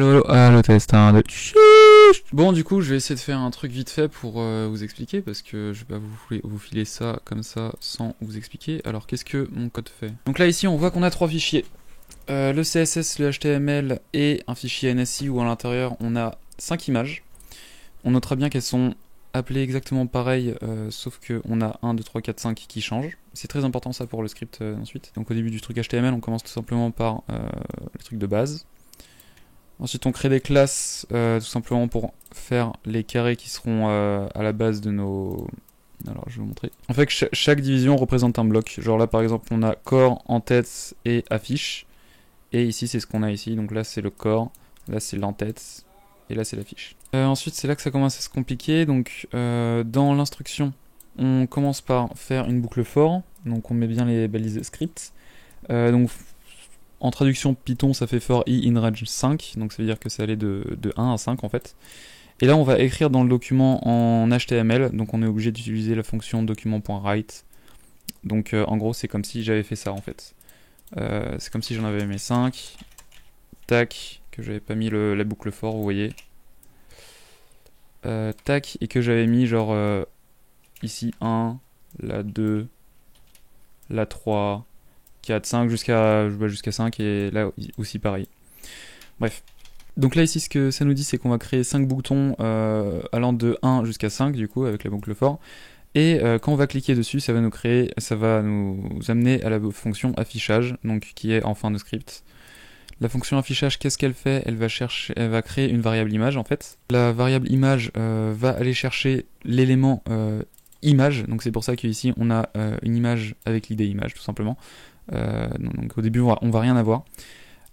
Allo, test 1, 2. Bon, du coup, je vais essayer de faire un truc vite fait pour vous expliquer, parce que je vais pas vous filer ça comme ça sans vous expliquer. Alors, qu'est-ce que mon code fait? Donc là, ici, on voit qu'on a 3 fichiers. Le CSS, le HTML et un fichier NSI où à l'intérieur, on a 5 images. On notera bien qu'elles sont appelées exactement pareil, sauf qu'on a 1, 2, 3, 4, 5 qui changent. C'est très important ça pour le script ensuite. Donc au début du truc HTML, on commence tout simplement par le truc de base. Ensuite, on crée des classes tout simplement pour faire les carrés qui seront à la base de nos... Alors, je vais vous montrer. En fait, chaque division représente un bloc. Genre là, par exemple, on a corps, en-tête et affiche. Et ici, c'est ce qu'on a ici. Donc là, c'est le corps. Là, c'est l'en-tête. Et là, c'est l'affiche. Ensuite, c'est là que ça commence à se compliquer. Donc, dans l'instruction, on commence par faire une boucle for. Donc, on met bien les balises script. Donc, en traduction Python, ça fait for i in range 5, donc ça veut dire que ça allait de 1 à 5 en fait. Et là, on va écrire dans le document en HTML, donc on est obligé d'utiliser la fonction document.write. Donc en gros, c'est comme si j'avais fait ça en fait. C'est comme si j'en avais mis 5, tac, que j'avais pas mis la boucle for, vous voyez. Tac, et que j'avais mis genre ici 1, la 2, la 3, 4, 5 jusqu'à 5 et là aussi pareil. Bref. Donc là ici ce que ça nous dit c'est qu'on va créer 5 boutons allant de 1 jusqu'à 5 du coup avec la boucle for. Et quand on va cliquer dessus ça va nous amener à la fonction affichage donc qui est en fin de script. La fonction affichage, qu'est-ce qu'elle fait? Elle va créer une variable image en fait. La variable image va aller chercher l'élément image, donc c'est pour ça qu'ici on a une image avec l'id image tout simplement. Donc au début on va rien avoir.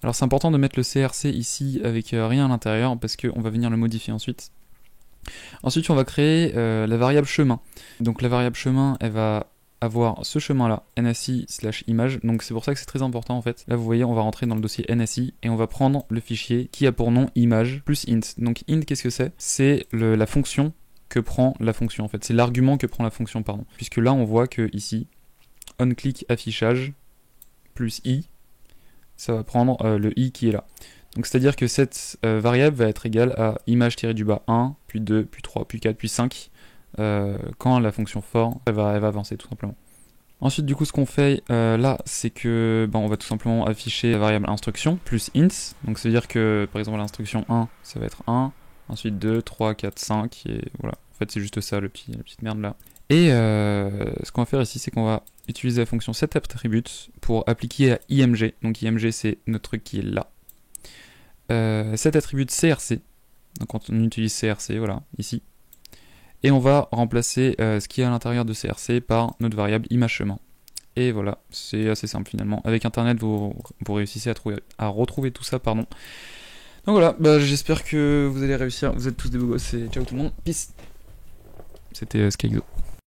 Alors c'est important de mettre le CRC ici avec rien à l'intérieur parce qu'on va venir le modifier ensuite. Ensuite on va créer la variable chemin. Donc la variable chemin elle va avoir ce chemin là, nsi/image, donc c'est pour ça que c'est très important en fait. Là vous voyez on va rentrer dans le dossier nsi et on va prendre le fichier qui a pour nom image plus int. Donc int qu'est-ce que c'est? C'est la fonction que prend la fonction en fait, c'est l'argument que prend la fonction pardon. Puisque là on voit que ici, onClick affichage plus i, ça va prendre le i qui est là. Donc c'est à dire que cette variable va être égale à image-du-bas 1, puis 2, puis 3, puis 4, puis 5, quand la fonction for elle va avancer tout simplement. Ensuite du coup ce qu'on fait là c'est que on va tout simplement afficher la variable instruction plus int, donc ça veut dire que par exemple l'instruction 1 ça va être 1, ensuite 2, 3, 4, 5 et voilà, en fait c'est juste ça la petite merde là. Et ce qu'on va faire ici c'est qu'on va utiliser la fonction setAttribute pour appliquer à img, donc img c'est notre truc qui est là. SetAttribute crc, donc quand on utilise crc, voilà, ici. Et on va remplacer ce qui est à l'intérieur de crc par notre variable image-chemin. Et voilà, c'est assez simple finalement. Avec internet vous réussissez à retrouver tout ça, pardon. Donc voilà, j'espère que vous allez réussir, vous êtes tous des beaux gosses et ciao tout le monde, peace. C'était Skyxo.